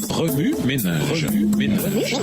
Remue ménage. Remue ménage.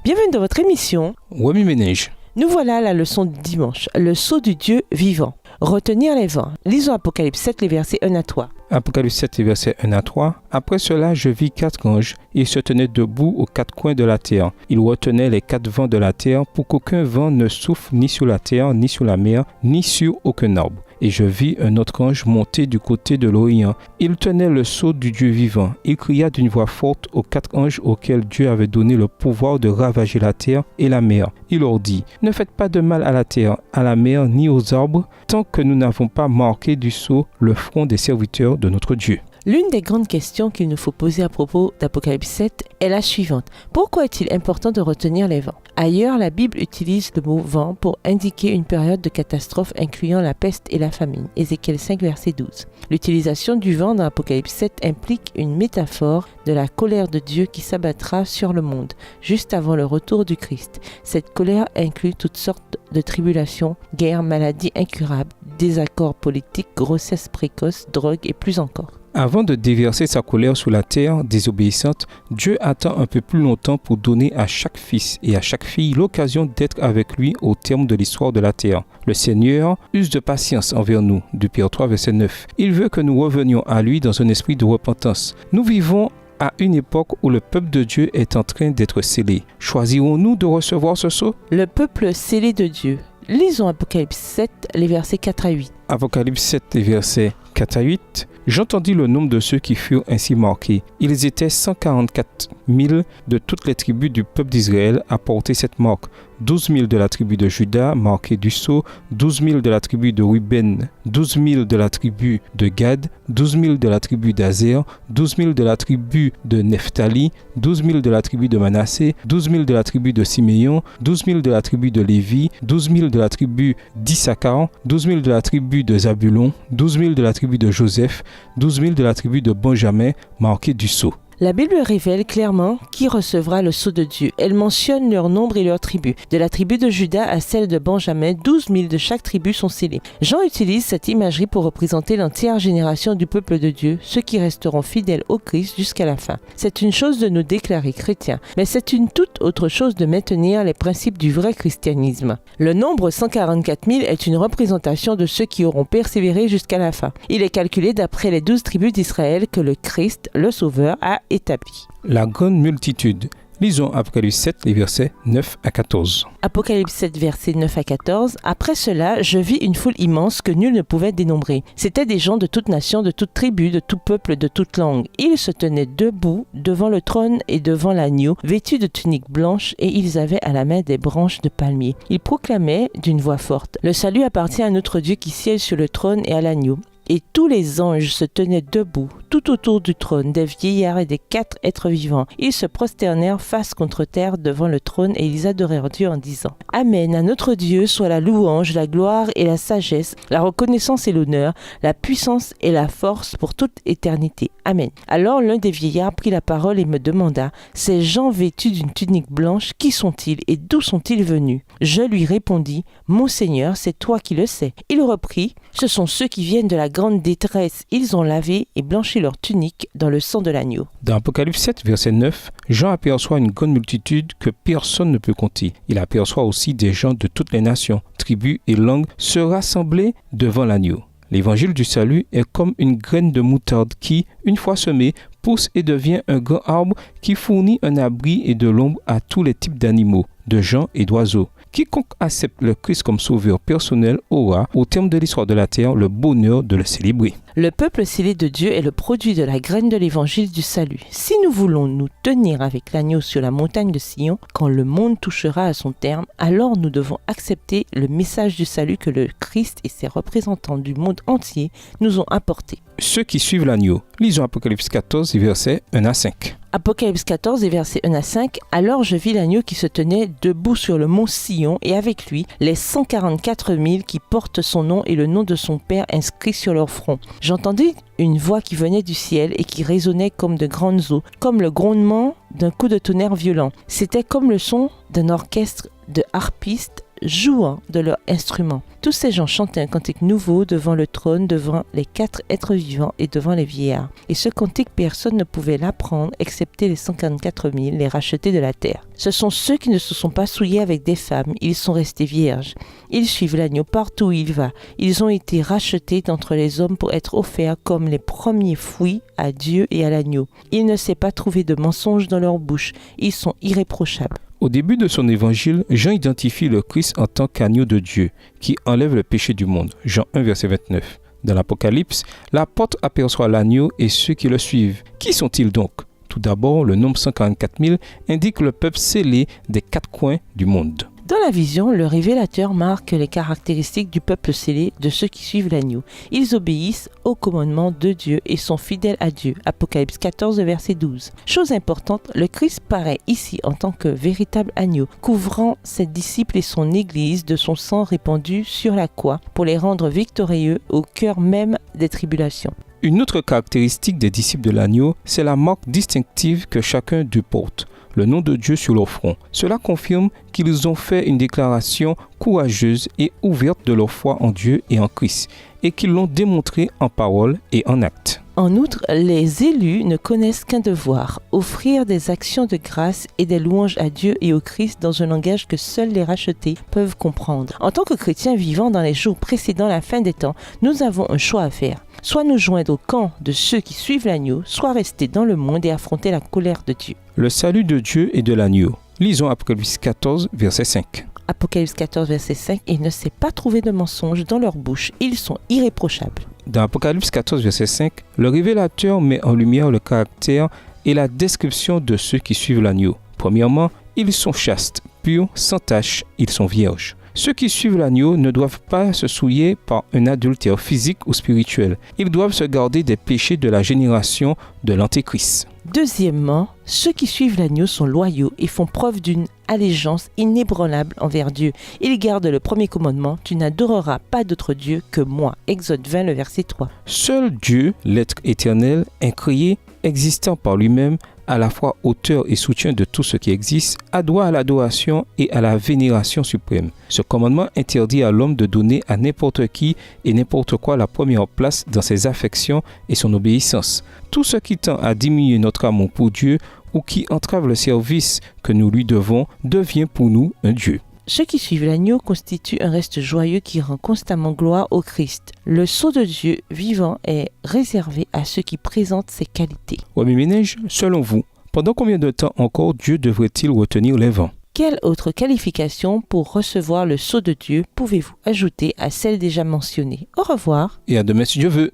Bienvenue dans votre émission Remue ménage. Nous voilà à la leçon du dimanche, le sceau du Dieu vivant. Retenir les vents. Lisons Apocalypse 7, les versets 1 à 3. Apocalypse 7, versets 1 à 3. Après cela, je vis 4 anges. Ils se tenaient debout aux 4 coins de la terre. Ils retenaient les 4 vents de la terre pour qu'aucun vent ne souffle ni sur la terre, ni sur la mer, ni sur aucun arbre. Et je vis un autre ange monter du côté de l'Orient. Il tenait le sceau du Dieu vivant. Il cria d'une voix forte aux 4 anges auxquels Dieu avait donné le pouvoir de ravager la terre et la mer. Il leur dit : ne faites pas de mal à la terre, à la mer, ni aux arbres, tant que nous n'avons pas marqué du sceau le front des serviteurs de notre Dieu. L'une des grandes questions qu'il nous faut poser à propos d'Apocalypse 7 est la suivante. Pourquoi est-il important de retenir les vents ? Ailleurs, la Bible utilise le mot vent pour indiquer une période de catastrophe incluant la peste et la famine. Ézéchiel 5, verset 12. L'utilisation du vent dans Apocalypse 7 implique une métaphore de la colère de Dieu qui s'abattra sur le monde, juste avant le retour du Christ. Cette colère inclut toutes sortes de tribulations, guerres, maladies incurables, désaccords politiques, grossesses précoces, drogue et plus encore. Avant de déverser sa colère sur la terre désobéissante, Dieu attend un peu plus longtemps pour donner à chaque fils et à chaque fille l'occasion d'être avec lui au terme de l'histoire de la terre. Le Seigneur use de patience envers nous, de Pierre 3, verset 9. Il veut que nous revenions à lui dans un esprit de repentance. Nous vivons à une époque où le peuple de Dieu est en train d'être scellé. Choisirons-nous de recevoir ce sceau ? Le peuple scellé de Dieu. Lisons Apocalypse 7, les versets 4 à 8. Apocalypse 7, les versets 4 à 8. J'entendis le nombre de ceux qui furent ainsi marqués. Ils étaient 144 000 de toutes les tribus du peuple d'Israël à porter cette marque. 12 000 de la tribu de Juda, marqués du sceau, 12 000 de la tribu de Ruben, 12 000 de la tribu de Gad, 12 000 de la tribu d'Azer, 12 000 de la tribu de Nephtali, 12 000 de la tribu de Manassé, 12 000 de la tribu de Siméon, 12 000 de la tribu de Lévi, 12 000 de la tribu d'Issachar, 12 000 de la tribu de Zabulon, 12 000 de la tribu de Joseph, 12 000 de la tribu de Benjamin, marqués du sceau. La Bible révèle clairement qui recevra le sceau de Dieu. Elle mentionne leur nombre et leur tribu. De la tribu de Juda à celle de Benjamin, 12 000 de chaque tribu sont scellés. Jean utilise cette imagerie pour représenter l'entière génération du peuple de Dieu, ceux qui resteront fidèles au Christ jusqu'à la fin. C'est une chose de nous déclarer chrétiens, mais c'est une toute autre chose de maintenir les principes du vrai christianisme. Le nombre 144 000 est une représentation de ceux qui auront persévéré jusqu'à la fin. Il est calculé d'après les 12 tribus d'Israël que le Christ, le Sauveur, a établi. La grande multitude. Lisons Apocalypse 7, les versets 9 à 14. Apocalypse 7, versets 9 à 14. Après cela, je vis une foule immense que nul ne pouvait dénombrer. C'étaient des gens de toute nation, de toute tribu, de tout peuple, de toute langue. Ils se tenaient debout devant le trône et devant l'agneau, vêtus de tuniques blanches, et ils avaient à la main des branches de palmier. Ils proclamaient d'une voix forte : le salut appartient à notre Dieu qui siège sur le trône et à l'agneau. Et tous les anges se tenaient debout, tout autour du trône, des vieillards et des 4 êtres vivants. Ils se prosternèrent face contre terre devant le trône et ils adorèrent Dieu en disant : Amen, à notre Dieu soit la louange, la gloire et la sagesse, la reconnaissance et l'honneur, la puissance et la force pour toute éternité. Amen. Alors l'un des vieillards prit la parole et me demanda : ces gens vêtus d'une tunique blanche, qui sont-ils et d'où sont-ils venus ? Je lui répondis : Mon Seigneur, c'est toi qui le sais. Il reprit : ce sont ceux qui viennent de la grande détresse. Ils ont lavé et blanchi leur tunique dans le sang de l'agneau. Dans Apocalypse 7, verset 9, Jean aperçoit une grande multitude que personne ne peut compter. Il aperçoit aussi des gens de toutes les nations, tribus et langues se rassembler devant l'agneau. L'évangile du salut est comme une graine de moutarde qui, une fois semée, pousse et devient un grand arbre qui fournit un abri et de l'ombre à tous les types d'animaux, de gens et d'oiseaux. Quiconque accepte le Christ comme sauveur personnel aura, au terme de l'histoire de la terre, le bonheur de le célébrer. Le peuple scellé de Dieu est le produit de la graine de l'évangile du salut. Si nous voulons nous tenir avec l'agneau sur la montagne de Sion, quand le monde touchera à son terme, alors nous devons accepter le message du salut que le Christ et ses représentants du monde entier nous ont apporté. Ceux qui suivent l'agneau. Lisons Apocalypse 14, versets 1 à 5. Apocalypse 14 et versets 1 à 5. Alors je vis l'agneau qui se tenait debout sur le mont Sion et avec lui les 144 000 qui portent son nom et le nom de son Père inscrit sur leur front. J'entendis une voix qui venait du ciel et qui résonnait comme de grandes eaux, comme le grondement d'un coup de tonnerre violent. C'était comme le son d'un orchestre de harpistes jouant de leurs instruments. Tous ces gens chantaient un cantique nouveau devant le trône, devant les 4 êtres vivants et devant les vieillards. Et ce cantique, personne ne pouvait l'apprendre, excepté les 144 000, les rachetés de la terre. Ce sont ceux qui ne se sont pas souillés avec des femmes, ils sont restés vierges. Ils suivent l'agneau partout où il va. Ils ont été rachetés d'entre les hommes pour être offerts comme les premiers fruits à Dieu et à l'agneau. Il ne s'est pas trouvé de mensonge dans leur bouche. Ils sont irréprochables. Au début de son évangile, Jean identifie le Christ en tant qu'agneau de Dieu, qui enlève le péché du monde. Jean 1, verset 29. Dans l'Apocalypse, l'apôtre aperçoit l'agneau et ceux qui le suivent. Qui sont-ils donc? Tout d'abord, le nombre 144 000 indique le peuple scellé des 4 coins du monde. Dans la vision, le révélateur marque les caractéristiques du peuple scellé, de ceux qui suivent l'agneau. Ils obéissent au commandement de Dieu et sont fidèles à Dieu. Apocalypse 14, verset 12. Chose importante, le Christ paraît ici en tant que véritable agneau, couvrant ses disciples et son Église de son sang répandu sur la croix pour les rendre victorieux au cœur même des tribulations. Une autre caractéristique des disciples de l'agneau, c'est la marque distinctive que chacun d'eux porte, le nom de Dieu sur leur front. Cela confirme qu'ils ont fait une déclaration courageuse et ouverte de leur foi en Dieu et en Christ, et qu'ils l'ont démontré en parole et en acte. En outre, les élus ne connaissent qu'un devoir, offrir des actions de grâce et des louanges à Dieu et au Christ dans un langage que seuls les rachetés peuvent comprendre. En tant que chrétiens vivant dans les jours précédant la fin des temps, nous avons un choix à faire. Soit nous joindre au camp de ceux qui suivent l'agneau, soit rester dans le monde et affronter la colère de Dieu. Le salut de Dieu et de l'agneau. Lisons Apocalypse 14, verset 5. Apocalypse 14, verset 5. « Il ne s'est pas trouvé de mensonge dans leur bouche, ils sont irréprochables. » Dans Apocalypse 14, verset 5, le révélateur met en lumière le caractère et la description de ceux qui suivent l'agneau. Premièrement, ils sont chastes, purs, sans tache, ils sont vierges. Ceux qui suivent l'agneau ne doivent pas se souiller par un adultère physique ou spirituel. Ils doivent se garder des péchés de la génération de l'Antéchrist. Deuxièmement, ceux qui suivent l'agneau sont loyaux et font preuve d'une allégeance inébranlable envers Dieu. Ils gardent le premier commandement, tu n'adoreras pas d'autre Dieu que moi. Exode 20, le verset 3. Seul Dieu, l'être éternel, incréé, existant par lui-même, à la fois auteur et soutien de tout ce qui existe, a droit à l'adoration et à la vénération suprême. Ce commandement interdit à l'homme de donner à n'importe qui et n'importe quoi la première place dans ses affections et son obéissance. Tout ce qui tend à diminuer notre amour pour Dieu ou qui entrave le service que nous lui devons devient pour nous un Dieu. Ceux qui suivent l'agneau constituent un reste joyeux qui rend constamment gloire au Christ. Le sceau de Dieu vivant est réservé à ceux qui présentent ses qualités. Oui, Ménage, selon vous, pendant combien de temps encore Dieu devrait-il retenir les vents? Quelle autre qualification pour recevoir le sceau de Dieu pouvez-vous ajouter à celle déjà mentionnée? Au revoir. Et à demain si Dieu veut.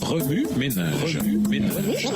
Remue ménage. Remue ménage.